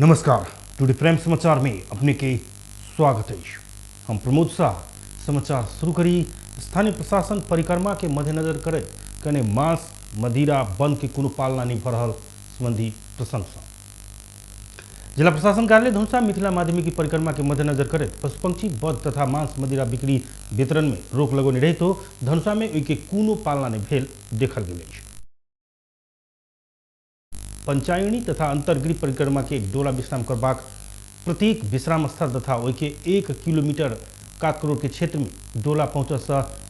नमस्कार, today prime समाचार में अपने के स्वागत है। हम प्रमोद शाह समाचार शुरू करी। स्थानीय प्रशासन परिक्रमा के मद्देनजर करे कने मांस मदिरा बंद के कोनो पालना नहीं भरल संबंधी प्रशंसा। जिला प्रशासन कार्यालय धनुषा मिथिला माध्यमिक परिक्रमा के मद्देनजर करे पशु पंक्षी वध तथा मांस मदिरा बिक्री वितरण में रोक लगौने रही तो धनुषा में उनके कोनो पालना नहीं भेल देखल गेल। पंचायनी तथा अंतर्गृह परिक्रमा के डोला विश्राम करबाक प्रत्येक विश्राम स्थल तथा ओके 1 किलोमीटर कातकरोड़ के क्षेत्र में डोला पहुँच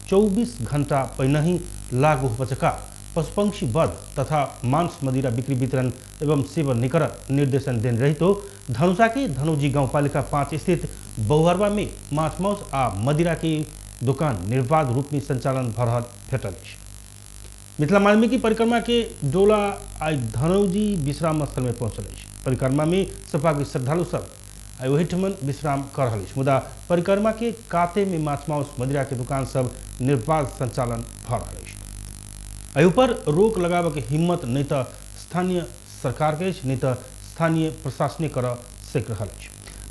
24 घंटा पहले ही लागू हो बचका पशुपक्षी वध तथा मांस मदिरा बिक्री वितरण एवं सेवन निकर निर्देशन देन रही तो धनुषा के धनौजी गाउँपालिका 5 स्थित बहुहरवा में मांस मौस आ मदिरा के दुकान निर्बाध रूप में संचालन भरहल भेटल। मिथिला माध्यमिक परिक्रमा के डोला आज धनौजी विश्राम स्थल में पहुंचल। परिक्रमा में सपा के श्रद्धालु सब आई वही ठमन विश्राम कर रहा। मुदा परिक्रमा के काते में माछ मांस मदिरा के दुकान सब निर्बाध संचालन भ रहा। ऊपर रोक लगावे के हिम्मत नहीं तो स्थानीय सरकार के नहीं तो स्थानीय प्रशासन कर सक रहा।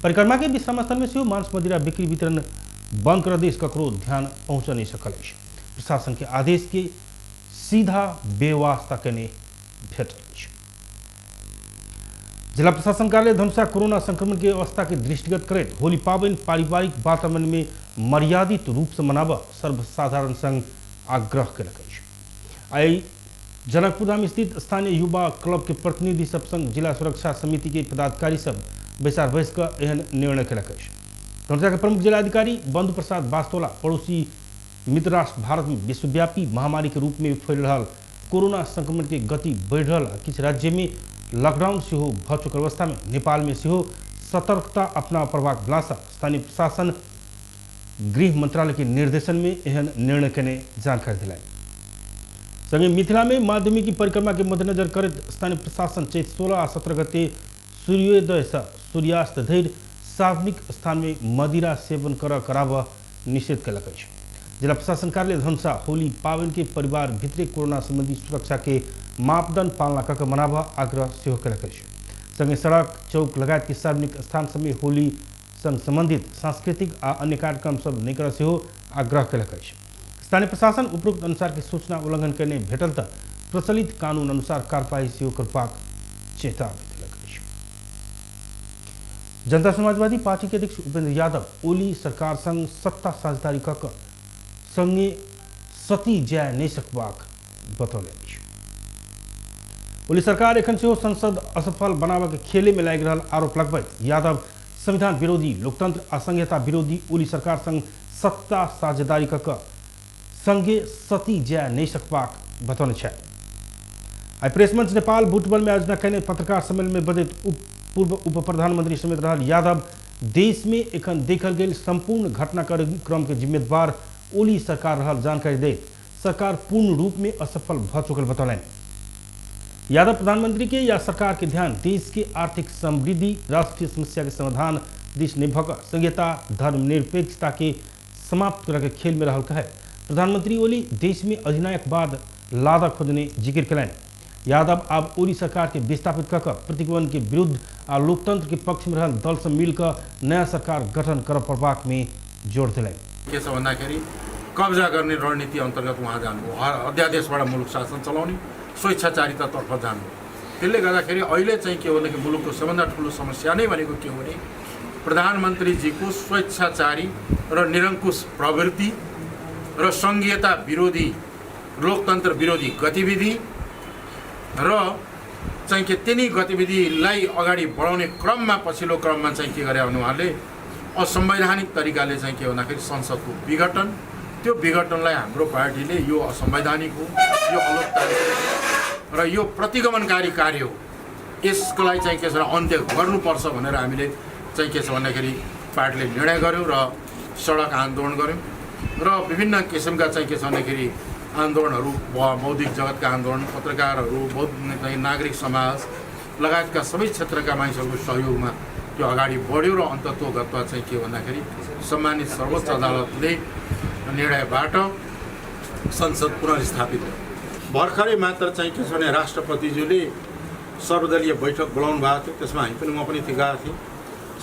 परिक्रमा के विश्राम स्थल में से मांस मदिरा बिक्री वितरण बंद कर देश ककरो ध्यान पहुँच नहीं सकल। प्रशासन के आदेश के सीधा बेवास्ता करने भेटल। जिला प्रशासन कार्यालय धनुषा कोरोना संक्रमण के अवस्था के दृष्टिगत करते होली पावन पारिवारिक वातावरण में मर्यादित रूप से मनावा सर्वसाधारण संघ आग्रह कलक। आई जनकपुर धाम स्थित स्थानीय युवा क्लब के प्रतिनिधि सब संग जिला सुरक्षा समिति के पदाधिकारी सब विचार बहस का एहन निर्णय कलक। धनुषा के प्रमुख जिलाधिकारी बंधु प्रसाद वास्तोला पड़ोसी मित्र राष्ट्र भारत में विश्वव्यापी महामारी के रूप में फैल रहा कोरोना संक्रमण के गति बढ़ रहा किस राज्य में लॉकडाउन से हो भ चुकल अवस्था में नेपाल में से हो सतर्कता अपना प्रभाव लासा स्थानीय प्रशासन गृह मंत्रालय के निर्देशन में एहन निर्णय करने जानकारी दिलाई। संगे मिथिला में माध्यमिक परिक्रमा के मद्देनजर कर स्थानीय प्रशासन चैत 16 आ 17 गते सूर्योदय से सूर्यास्त धरि सार्वजनिक स्थान में मदिरा सेवन कराव निषेध कलक। जिला प्रशासन कार्यालय धनुषा होली पावन के परिवार भित्रे कोरोना संबंधी सुरक्षा के मापदंड पालना कर मनावा आग्रह से कलक। संगे सड़क चौक लगायत के सार्वजनिक स्थान सब में होली संग संबंधित सांस्कृतिक आ अन्य कार्यक्रम सब नहीं कर से आग्रह कलक। स्थानीय प्रशासन उपरोक्त अनुसार के सूचना उल्लंघन करने भेटल तो प्रचलित कानून अनुसार कार्रवाई से करबाक चेतावनी दिलक। जनता समाजवादी पार्टी के अध्यक्ष उपेंद्र यादव ओली सरकार संग सत्ता साझेदारी कर संगे सती जाय नहीं सकबाक बतौले। ओली सरकार एखन से संसद असफल बनावा के खेले में लाग रहा आरोप लगभग यादव संविधान विरोधी लोकतंत्र आ संहिता विरोधी ओली सरकार संग सत्ता साझेदारी कर संगे सती जाय नहीं सकबाक बतौने छे। आई प्रेस मंच नेपाल बुटबल में आयोजना कने पत्रकार सम्मेलन में बजट पूर्व उप प्रधानमंत्री समेत रहल यादव देश में एखन देखल गेल संपूर्ण घटनाक्रम के जिम्मेदार ओली सरकार रहल जानकारी दे सरकार पूर्ण रूप में असफल भ चुकल बतौलन। यादव प्रधानमंत्री के या सरकार के ध्यान देश के आर्थिक समृद्धि राष्ट्रीय समस्या के समाधान दिश निर्भर संहिता धर्मनिरपेक्षता के समाप्त करके खेल में रहल कहे प्रधानमंत्री ओली देश में अधिनायकवाद लादा खोजने जिक्र कलन। यादव अब ओली सरकार के विस्थापित कर प्रतिगमन के विरुद्ध आ लोकतंत्र के पक्ष में रहल दल से मिलकर नया सरकार गठन कर प्रभाग में जोड़ दिलन। के छ भन्दाखेरि कब्जा गर्ने रणनीति अन्तर्गत उहाँ जानु अध्यादेशबाट मुलुक शासन चलाउने स्वेच्छाचारितातर्फ जानु। त्यसले गर्दाखेरि अहिले चाहिँ के हो भने मुलुकको सबभन्दा ठुलो समस्या नै भनेको के हो भने प्रधानमन्त्रीजीको स्वेच्छाचारी र निरङ्कुश प्रवृत्ति र संघीयता विरोधी लोकतन्त्र विरोधी गतिविधि र चाहिँ के तिनी गतिविधिलाई अगाडि बढाउने क्रममा पछिल्लो क्रममा चाहिँ के गरे भने उहाँले असंवैधानिक तरिकाले चाहिँ के भन्दाखेरि संसदको विघटन त्यो विघटनलाई हाम्रो पार्टीले यो असंवैधानिक हो यो अलोकतान्त्रिक र यो प्रतिगमनकारी कार्य हो यसको लागि चाहिँ के छ अन्त्य गर्नुपर्छ भनेर हामीले चाहिँ के छ भन्दाखेरि पार्टीले निर्णय गर्यो र सडक आन्दोलन गर्यो र विभिन्न किसिमका चाहिँ के छ भन्दाखेरि आन्दोलनहरू बौद्धिक जगतका आन्दोलन पत्रकारहरू नागरिक समाज लगायतका सबै क्षेत्रका मानिसहरूको सहयोगमा त्यो अगाडि बढ्यो र अन्तत्वगतमा चाहिँ के भन्दाखेरि सम्मानित सर्वोच्च अदालतले निर्णयबाट संसद पुनर्स्थापित भयो। भर्खरै मात्र चाहिँ के छ भने राष्ट्रपतिज्यूले सर्वदलीय बैठक बोलाउनु भएको थियो, त्यसमा हामी पनि म पनि त्यहाँ गएको थिएँ।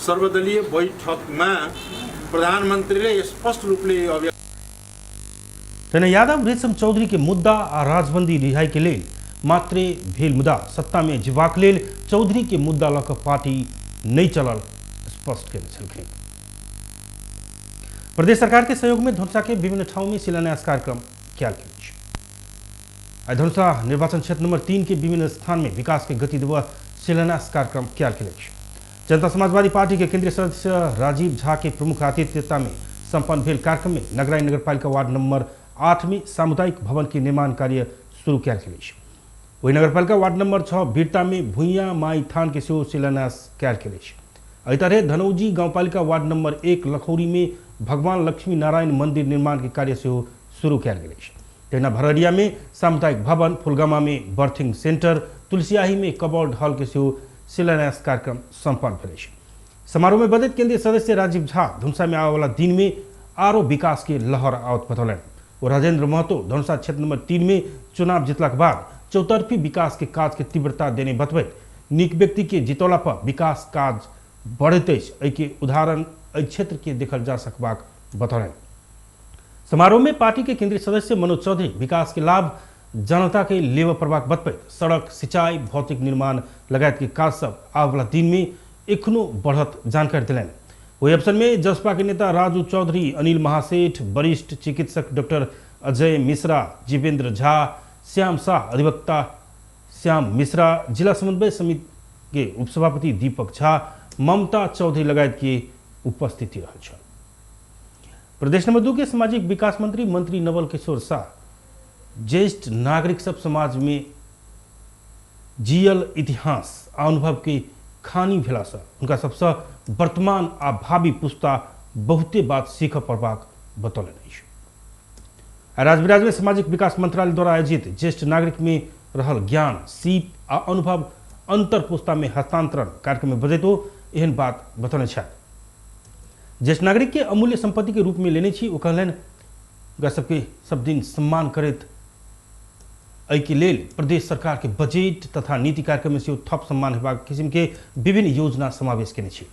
सर्वदलीय बैठकमा प्रधानमन्त्रीले स्पष्ट रूपले अभियान तेना यादव रेशम चौधरी के मुद्दा आ राजबंदी रिहाई के लेल मात्रे भेल मुदा सत्ता में जीवाक लेल चौधरी के मुद्दा लक पार्टी नहीं चलल स्पष्ट केने छलखिन। प्रदेश सरकार के सहयोग में धनुषा के विभिन्न ठाउँ में शिलान्यास कार्यक्रम कयल गेल अछि। धनुषा निर्वाचन क्षेत्र नंबर 3 के विभिन्न स्थान में विकास के गति देवा शिलान्यास कार्यक्रम कयल गेल अछि। जनता समाजवादी पार्टी के केंद्रीय सदस्य राजीव झा के प्रमुख आतिथ्यता में संपन्न भेल कार्यक्रम में नगराई नगरपालिका वार्ड नंबर 8 में सामुदायिक भवन के निर्माण कार्य शुरू कयल गेल अछि। वही नगरपालिका वार्ड नंबर 6 बीरता में भुइयाँ माई थान के सेहो शिलान्यास कयल गेल अछि। एहि तरह धनौजी गाउँपालिका वार्ड नंबर 1 लखौरी में भगवान लक्ष्मी नारायण मंदिर निर्माण के कार्य सेहो शुरू कयल गेल अछि। तहिना भररिया में सामुदायिक भवन, फुलगामा में बर्थिंग सेंटर, तुलसियाही में कबर्ड हॉल के सेहो शिलान्यास कार्यक्रम संपन्न भेल अछि। समारोह में बजैत केंद्रीय सदस्य राजीव झा धनुषा में आने वाला दिन में आरो विकास के लहर आवत बतौलन। और राजेंद्र महतो धनुषा क्षेत्र नंबर 3 में चुनाव जीतला के बाद चौतरफी विकास के काज के तीव्रता देने बतबैत नीक व्यक्ति के जितौला पर विकास काज बढ़ैत अछि, एहि के उदाहरण एहि क्षेत्र के देखल जा सकबाक बतौलन। समारोह में पार्टी के केंद्रीय सदस्य मनोज चौधरी विकास के लाभ जनता के लेव प्रभाग बतबैत सड़क, सिंचाई, भौतिक निर्माण लगायत के काज सब आने वाला दिन में एखनो बढ़त जानकारी दिलनि। वही अवसर में जसपा के नेता राजू चौधरी, अनिल महासेठ, वरिष्ठ चिकित्सक डॉक्टर अजय मिश्रा, जीवेंद्र झा, श्याम शाह, अधिवक्ता श्याम मिश्रा, जिला समन्वय समिति के उपसभापति दीपक झा, ममता चौधरी लगायत के उपस्थिति रहल छल। प्रदेश नंबर 2 के सामाजिक विकास मंत्री मंत्री नवल किशोर शाह ज्येष्ठ नागरिक सब समाज में जियल इतिहास आ अनुभव के खानी भेला से उनका सबसे वर्तमान आ भावी पुस्ता बहुते बात सीख पड़बाक बतौलन अछि। राजविराज में सामाजिक विकास मंत्रालय द्वारा आयोजित ज्येष्ठ नागरिक में रहल ज्ञान, सीप आ अनुभव अंतर पुस्ता में हस्तांतरण कार्यक्रम में बजैतो एहन बात बतौने छथि। ज्येष्ठ नागरिक के अमूल्य संपत्ति के रूप में लेने छी, ओ कहलनि ओकरा सबके सब दिन सम्मान करैत एहि के लेल प्रदेश सरकार के बजट तथा नीति कार्यक्रम में से थप सम्मान हेबाक किस्म के विभिन्न योजना समावेश केने छी।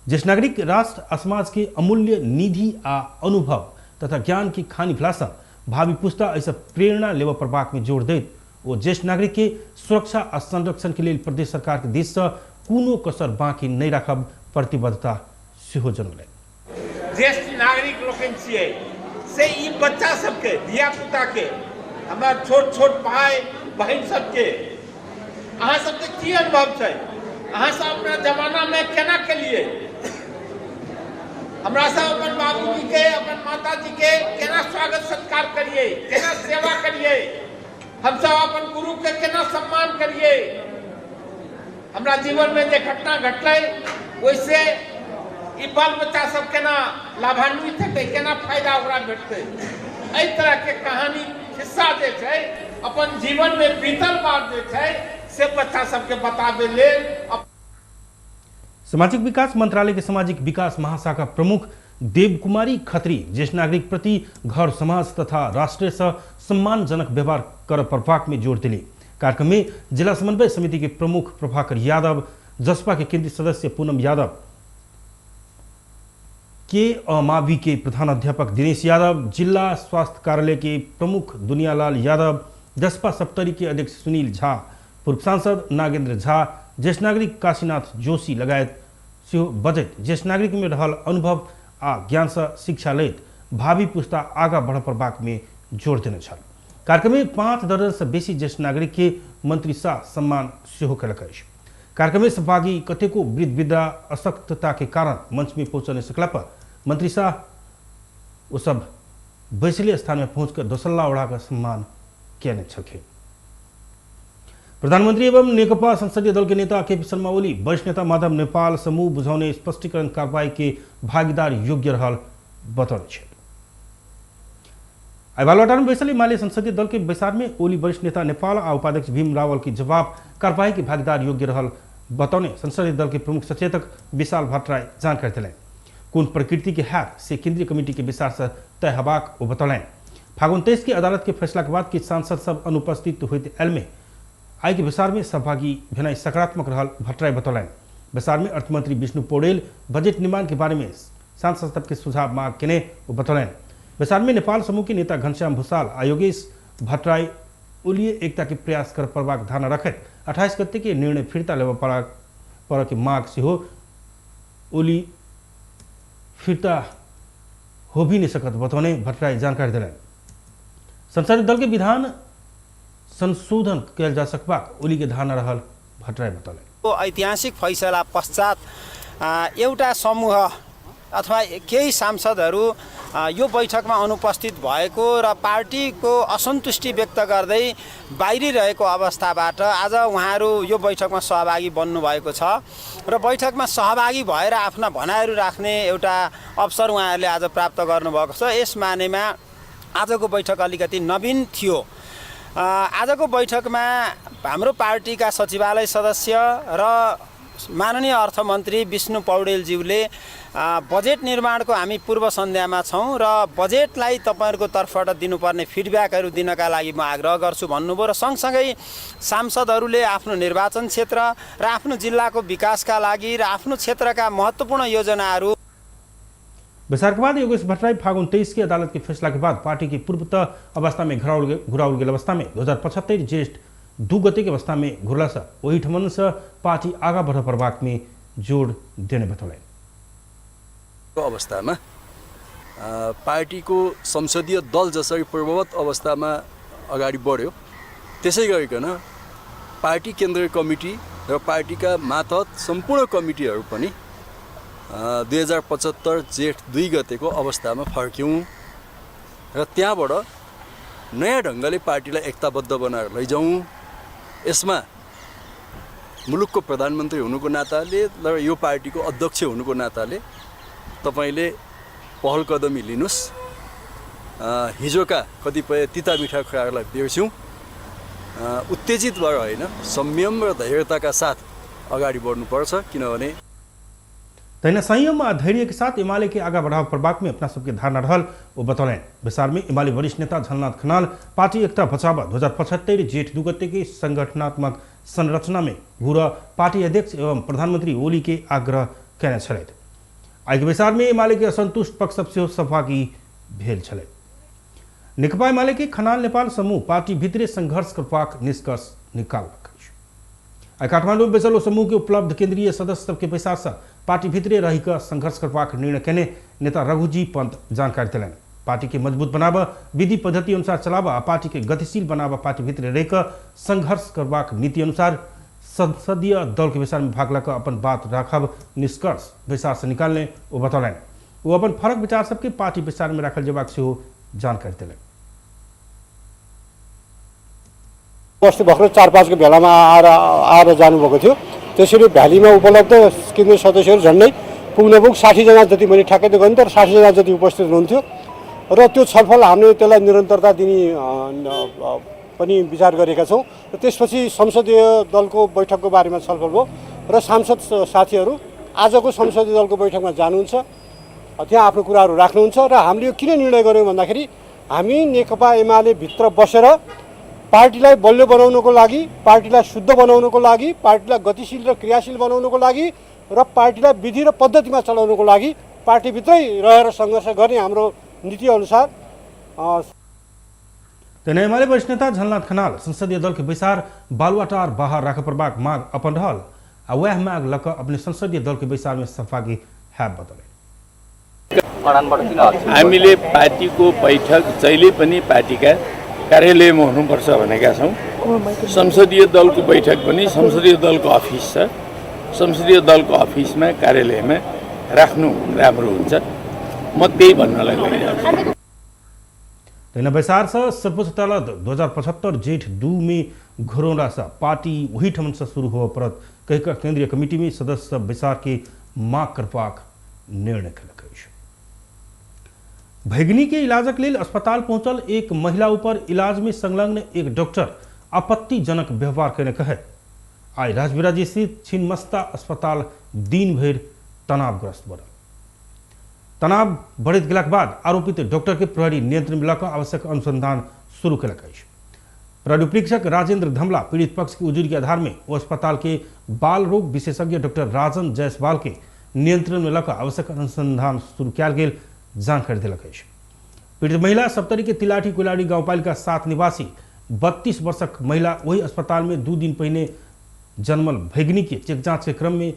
ज्येष्ठ नागरिक राष्ट्र आ समाज के अमूल्य निधि आ अनुभव तथा ज्ञान की खानी भेला सँ भावी पुस्ता ऐसा प्रेरणा लेवा प्रभाग में जोड़ दैत ओ ज्येष्ठ नागरिक के सुरक्षा आ संरक्षण के लिए प्रदेश सरकार के दिस से कोनो कसर बाकी नहीं राखब प्रतिबद्धता सेहो जनौलनि। ज्येष्ठ नागरिक लोकनि छियै से ई बच्चा सबके धिया पुता के हमरा छोट छोट भाई बहन सबके अहाँ सबके की अनुभव छै, अहाँ सब अपना जमाना में केना केलिए, हमरा सब अपन बाबूजी के अपन माताजी के केना स्वागत सत्कार करिए, केना सेवा करिए, हम सब अपन गुरु के केना सम्मान करिए, हमरा जीवन में जे घटना घटलै ओइसे ई बाल बच्चा सब केना लाभान्वित हेतै, केना फायदा ओकरा भेटतै, एहि तरह के कहानी हिस्सा जे छै अपन जीवन में बीतल बात जे छै से बच्चा सबके बताबे लेल। सामाजिक विकास मंत्रालय के सामाजिक विकास महाशाखा प्रमुख देव कुमारी खत्री ज्येष्ठ नागरिक प्रति घर समाज तथा राष्ट्र से सम्मानजनक व्यवहार कर प्रभाग में जोर दिले। कार्यक्रम में जिला समन्वय समिति के प्रमुख प्रभाकर यादव, जसपा के केंद्रीय सदस्य पूनम यादव, के अमावी के प्रधान अध्यापक दिनेश यादव, जिला स्वास्थ्य कार्यालय के प्रमुख दुनियालाल यादव, जसपा सप्तरी के अध्यक्ष सुनील झा, पूर्व सांसद नागेंद्र झा, ज्येष्ठ नागरिक काशीनाथ जोशी लगायत सेहो बजट ज्येष्ठ नागरिक में रहल अनुभव आ ज्ञान से शिक्षा लैत भावी पुस्ता आगा बढ़ प्रभाग में जोर देने छल। कार्यक्रम में 5 दर्जन से बेसी ज्येष्ठ नागरिक के मंत्री शाह सम्मान सेहो कयलक अछि। कार्यक्रम में सहभागी कतेको वृद्ध विद्या अशक्तता के कारण मंच में पहुंच नहीं सकला पर मंत्री शाह वो सब बैसले स्थान में पहुंचकर दोसल्ला ओढ़ाकर सम्मान किए छलखिन। प्रधानमंत्री एवं नेकपा संसदीय दल के नेता केपी शर्मा ओली वरिष्ठ नेता माधव नेपाल समूह बुझाउने स्पष्टीकरण कार्रवाई के भागीदार योग्य रहल बतौने छल। बालुवाटार में बैसल एमाले संसदीय दल के बैसार में ओली वरिष्ठ नेता नेपाल आ उपाध्यक्ष भीम रावल के जवाब कार्रवाई के भागीदार योग्य रहल बतौने संसदीय दल के प्रमुख सचेतक विशाल भट्टराय जानकारी दिलैन। कोन प्रकृति के हैक से केंद्रीय कमेटी के विचार से तय हबाक ओ बतौलैन। फागुन 23 की अदालत के फैसला के बाद किछु सांसद सब अनुपस्थित होते आयल में आई के विसार में सहभागी भेनाई सकारात्मक रहल भट्टराई बतौलन। विसार में अर्थमंत्री विष्णु पौडेल बजट निर्माण के बारे में सांसद सबके सुझाव मांग केने वो बतौलन। विसार में नेपाल समूह के नेता घनश्याम भूषाल आयोगेश भट्टराई उलिए एकता के प्रयास कर परवाक धारणा रखत 28 गते के निर्णय फिर्ता लेवा पर के माग से हो ओली फिर्ता हो भी नहीं सकत बतौने भट्टराई जानकारी दिलन। संसदीय दल के विधान संशोधन किया जा सकबाक ओली के धारणा रहल भट्टराई बतौले। ऐतिहासिक फैसला पश्चात एउटा समूह अथवा केही सांसदहरू यो बैठकमा अनुपस्थित भएको र पार्टीको असन्तुष्टि व्यक्त गर्दै बाहिरिरहेको अवस्थाबाट आज उहाँहरू यो बैठकमा सहभागी बन्नुभएको छ र बैठकमा सहभागी भएर आफ्ना भनाइहरू राख्ने एउटा अवसर उहाँहरूले आज प्राप्त गर्नुभएको छ। यस मानेमा आजको बैठक अलिकति नवीन थियो। आजको बैठकमा हाम्रो पार्टीका सचिवालय सदस्य र माननीय अर्थमन्त्री विष्णु पौडेलज्यूले बजेट निर्माणको हामी पूर्व सन्ध्यामा छौँ र बजेटलाई तपाईँहरूको तर्फबाट दिनुपर्ने फिडब्याकहरू दिनका लागि म आग्रह गर्छु भन्नुभयो र सँगसँगै सांसदहरूले आफ्नो निर्वाचन क्षेत्र र आफ्नो जिल्लाको विकासका लागि र आफ्नो क्षेत्रका महत्त्वपूर्ण योजनाहरू। विसार के बाद योगेश भट्टराई फागुन 23 की अदालत के फैसला के बाद पार्टी की पूर्वतः अवस्था में घुराउल गेल अवस्था में 2075 ज्येष्ठ 2 गते की अवस्था में घुरला से वही ठमन से पार्टी आगा बढ़ प्रभाग में जोड़ देने बतौले। अवस्थामा पार्टीको संसदीय दल जसरी पूर्ववत अवस्थामा अगाडि बढ्यो त्यसै गरिकन पार्टी केन्द्रीय कमिटी र पार्टीका मातहत सम्पूर्ण कमिटीहरू पनि 2075 जेठ 2 गतेको अवस्थामा फर्क्यौँ र त्यहाँबाट नयाँ ढङ्गले पार्टीलाई एकताबद्ध बनाएर लैजाउँ। यसमा मुलुकको प्रधानमन्त्री हुनुको नाताले र यो पार्टीको अध्यक्ष हुनुको नाताले तपाईले पहल कदमी लिनुस्। हिजोका कतिपय तिता मिठा कुराहरूलाई बिर्स्यौँ। उत्तेजित भएर होइन, संयम र धैर्यताका साथ अगाडि बढ्नुपर्छ, किनभने तैना संयम और धैर्य के साथ एमाले के आगा बढ़ाव प्रभाग में अपना सबके धारणा रहल वो बतौलें। विसार में एमाले वरिष्ठ नेता झलनाथ खनाल पार्टी एकता बचाव 2075 जेठ 2 गते के संगठनात्मक संरचना में घूर पार्टी अध्यक्ष एवं प्रधानमंत्री ओली के आग्रह कहने छल। आई के विसार में एमाले के असंतुष्ट पक्ष सबसे सहभागी भेल छल। नेकपा एमाले के खनाल नेपाल समूह पार्टी भित्रे संघर्ष करवाक निष्कर्ष निकाल काठमांडू में बेचल समूह के उपलब्ध केंद्रीय सदस्य सबके पैसा से पार्टी भित्रे रहीकर संघर्ष करवाक निर्णय कहने नेता रघुजी पंत जानकारी दिलन। पार्टी के मजबूत बनाव, विधि पद्धति अनुसार चलाव, पार्टी के गतिशील बनाव, पार्टी भित्रे रहकर संघर्ष करवाक नीति अनुसार संसदीय दल के विचार में भाग लेकर अपन बात राखब निष्कर्ष विचार से निकालने वो बतौलन। वो अपन फरक विचार सबके पार्टी विचार में रखल जवाक से जानकारी दिलन। अस्ति भर्खर 4-5 को भेलामा आएर जानुभएको थियो। त्यसरी भ्यालीमा उपलब्ध केन्द्रीय सदस्यहरू झन्डै पुग्न 60 जना जति मैले ठ्याक्कै गरे तर 60 जना जति उपस्थित हुनुहुन्थ्यो र त्यो छलफल हामीले त्यसलाई निरन्तरता दिने पनि विचार गरेका छौँ। र त्यसपछि संसदीय दलको बैठकको बारेमा छलफल भयो र सांसद साथीहरू आजको संसदीय दलको बैठकमा जानुहुन्छ, त्यहाँ आफ्नो कुराहरू राख्नुहुन्छ र हामीले यो किन निर्णय गर्यौँ भन्दाखेरि हामी नेकपा एमाले भित्र बसेर पार्टीलाई बलियो बनाउनको लागि, पार्टीलाई शुद्ध बनाउनको लागि, पार्टीलाई गतिशील र क्रियाशील बनाउनको लागि र पार्टीलाई विधि र पद्धतिमा चलाउनको लागि पार्टीभित्रै रहेर सङ्घर्ष गर्ने हाम्रो नीति अनुसार। एमाले वरिष्ठ नेता झलनाथ खनाल संसदीय दल के विचार बालुवाटार बाहर राख प्रभाग माग अपन रहल आ वह माग लक अपने संसदीय दल के विचार में सहभागी है बतौले। हामीले पार्टीको बैठक जहिले पनि पार्टीका कार्यालयमा हुनुपर्छ भनेका छौँ। संसदीय दलको बैठक पनि संसदीय दलको अफिस छ, संसदीय दलको अफिसमा कार्यालयमा राख्नु राम्रो हुन्छ। म त्यही भन्नलाई गइरहेको छु। विचार से सर्वोच्च अदालत 2075 जेठ 2 में घोरौला से पार्टी वही ठमन से शुरू हुआ परत कहकर केंद्रीय कमेटी में सदस्य विचार के माग करवाक निर्णय कल। भैगनी के इलाजक लेल अस्पताल पहुंचल एक महिला ऊपर इलाज में संलग्न एक डॉक्टर आपत्तिजनक व्यवहार करने कहे आई राजबिराजी स्थित छिन्नमस्ता अस्पताल दिन भर तनावग्रस्त बढ़ल। तनाव बढ़त गेला के बाद आरोपित डॉक्टर के प्रहरी नियंत्रण में लाकर आवश्यक अनुसंधान शुरू कल। प्रहरी उपरीक्षक राजेंद्र धमला पीड़ित पक्ष की उजुरी के आधार में वो अस्पताल के बाल रोग विशेषज्ञ डॉक्टर राजन जायसवाल के नियंत्रण में लगा आवश्यक अनुसंधान शुरू किया गेल जानकारी दिलक। पीड़ित महिला सप्तरी के तिलाठी कुलाड़ी गांवपालिका 7 निवासी 32 वर्षक महिला वही अस्पताल में 2 दिन पहले जन्मल भैगनी के चेक जांच के क्रम में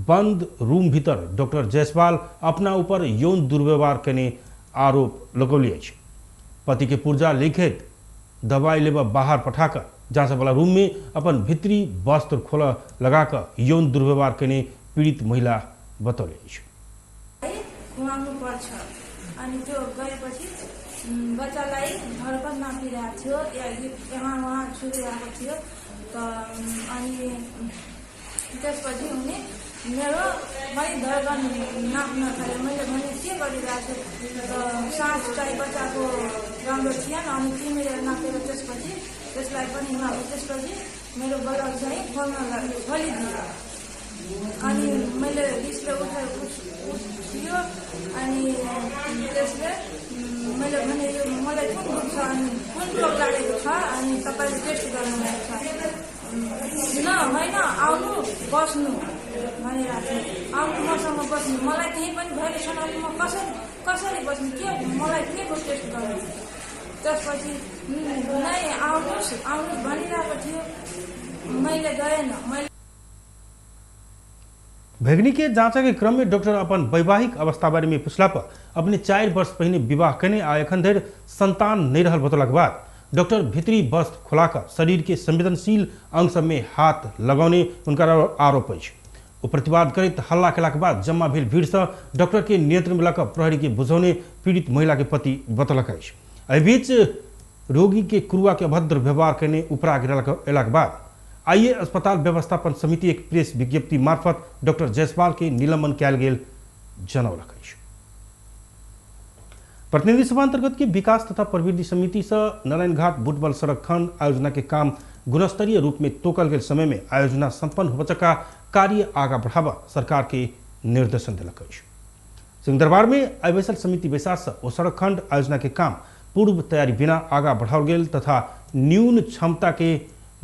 बंद रूम भीतर डॉक्टर जायसवाल अपना ऊपर यौन दुर्व्यवहार करने आरोप लगौलिए। पति के पुर्जा लिखित दवाई लेवा बाहर पठाकर जांच वाला रूम में अपन भित्री वस्त्र खोला लगाकर यौन दुर्व्यवहार करने पीड़ित महिला बतौले। अनि त्यो गएपछि बच्चालाई धड्कन नापिरहेको थियो, यहाँ उहाँ छुरिरहेको थियो। अनि त्यसपछि उनी मैले धड्कन नाप्न थालेँ। मैले भने के गरिरहेको छु, सास चाहिँ बच्चाको राम्रो थिएन। अनि तिमीले नापेर त्यसपछि त्यसलाई पनि नापे। त्यसपछि मेरो गलत चाहिँ खोलिदियो। अनि मैले रिसले उठ्यो। अनि त्यसले मैले भने यो मलाई कुन दुख्छ अनि कुन रोग लागेको छ अनि तपाईँले टेस्ट गर्नुभएको छ न होइन, आउनु बस्नु भनिरहेको थियो। आउनु मसँग बस्नु, मलाई केही पनि भएको छैन। अनि म कसरी बस्नु, के मलाई के को टेस्ट गर्नु। त्यसपछि नै आउनुहोस् भनिरहेको थियो। मैले गएन। भैगनी के जांच के क्रम में डॉक्टर अपन वैवाहिक अवस्था बारे में पूछला पर अपने 4 वर्ष पहले विवाह करने आ एखन धरि संतान नहीं रहल बतौला के बाद डॉक्टर भीतरी वस्त्र खुलाकर शरीर के संवेदनशील अंग सब में हाथ लगौने उनका आरोप है। वो प्रतिवाद करते हल्ला केला के बाद जम्मा भेल भीड़ से डॉक्टर के नियंत्रण में लाकर प्रहरी के बुझौने पीड़ित महिला के पति बतौलक। एहि बीच रोगी के क्रूआ के अभद्र व्यवहार करने उपरा गिरला के बाद आइए अस्पताल व्यवस्थापन समिति एक प्रेस विज्ञप्ति मार्फत डॉक्टर जायसवाल के निलंबन किया गेल जनौलक। प्रतिनिधि सभा अंतर्गत के विकास तथा प्रवृत्ति समिति से नारायणघाट बुटबल सड़क खंड आयोजना के काम गुणस्तरीय रूप में तोकल गेल समय में आयोजना संपन्न हो का कार्य आगा बढ़ावा सरकार के निर्देशन दिलक। सिंहदरबार में आयोजन समिति बैसार से वो सड़क खंड आयोजना के काम पूर्व तैयारी बिना आगा बढ़ाओ गेल तथा न्यून क्षमता के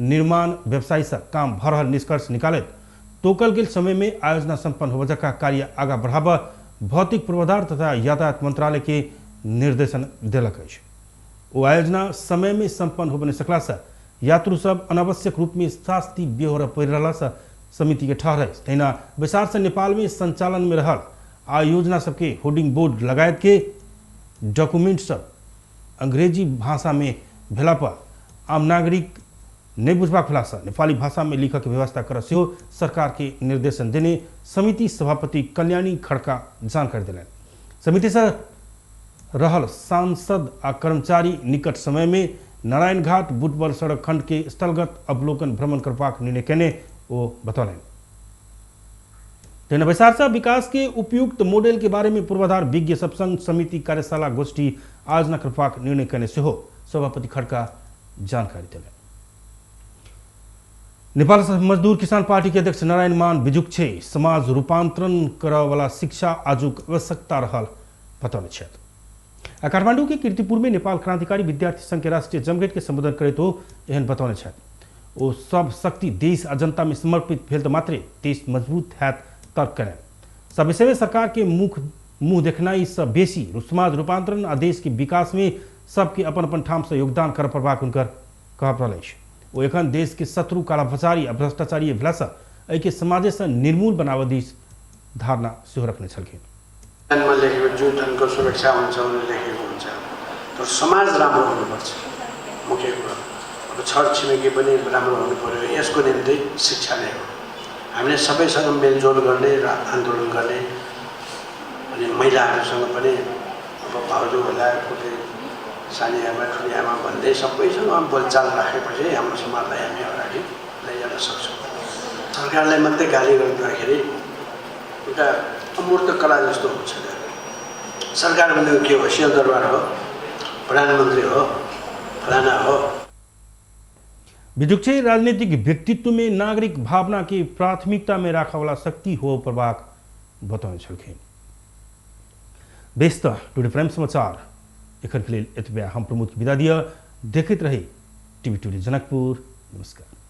निर्माण व्यवसायी से काम भर रहल निष्कर्ष निकालत तोकल गेल समय में आयोजना संपन्न हो का कार्य आगा बढ़ावा भौतिक पूर्वाधार तथा यातायात मंत्रालय के निर्देशन दिलक। वो आयोजना समय में संपन्न हो बने सकला से यात्रु सब अनावश्यक रूप में शास्ति बेहोरा पड़ रहा से समिति के ठहर। तहिना बैसार से नेपाल में संचालन में रहल आयोजना सबके होर्डिंग बोर्ड लगायत के डॉक्यूमेंट सब अंग्रेजी भाषा में भेला पर आम नागरिक नहीं बुझबाक भेला से नेपाली भाषा में लिखक व्यवस्था कर सरकार के निर्देशन देने समिति सभापति कल्याणी खड़का जानकारी दिलन। समिति से रहल सांसद आ कर्मचारी निकट समय में नारायणघाट बुटबल सड़क खंड के स्थलगत अवलोकन भ्रमण करबाक निर्णय केने वो बतौलन। तेना बैसार से विकास के उपयुक्त मॉडल के बारे में पूर्वाधार विज्ञ सब संग समिति कार्यशाला गोष्ठी आयोजना करबाक निर्णय केने से सभापति खड़का जानकारी दिलन। नेपाल मजदूर किसान पार्टी के अध्यक्ष नारायण मान बिजुक्छे समाज रूपांतरण करने वाला शिक्षा आजुक आवश्यकता रहल बतौले छथि। काठमांडू के कीर्तिपुर में नेपाल क्रांतिकारी विद्यार्थी संघ के राष्ट्रीय जमघट के संबोधन करे तो एहन बतौले छथि। वो सब शक्ति देश आ जनता में समर्पित भेल तो मात्रे देश मजबूत हैत तर्क करें। सब विषय में सरकार के मुंह देखनाई से बेसी समाज रूपांतरण आ देश के विकास में सबके अपन अपन ठाम से योगदान कर पड़बाक उनकर कहब रहल। वो एखन देश के शत्रु कालाभचारी आ भ्रष्टाचारी भेला से एहि के समाजे से निर्मूल बनाबऽ दिस धारणा सेहो रखने छलखिन। लेखेको जुन ढङ्गको सुरक्षा हुन्छ भनेर लेखेको हुन्छ, तर समाज राम्रो हुनुपर्छ। मुख्य कुरो अब छर छिमेकी पनि राम्रो हुनु पर्यो। यसको निम्ति शिक्षा नै हो। हामीले सबैसँग मेलजोल गर्ने र आन्दोलन गर्ने, अनि महिलाहरूसँग पनि अब भाउजूहरूलाई कुनै सानी आमा ठुली आमा भन्दै सबैसँग बोलचाल राखेपछि हाम्रो समाजलाई हामी अगाडि लैजान सक्छौँ। सरकारलाई मात्रै गाली गर्दाखेरि एउटा अमूर्त कला जस्तो हुन्छ। सरकार भनेको के हो? सिंहदरबार हो, प्रधानमन्त्री हो, फलाना हो। बिजुक्छे राजनीतिक व्यक्तित्व में नागरिक भावना की प्राथमिकता में रखा वाला शक्ति हो प्रभाक बताने छलखिन। व्यस्त टुडे प्राइम समाचार एखन के लिए एतबे हम प्रमुख विदा दिया। देखते रही टिभी टुडे जनकपुर। नमस्कार।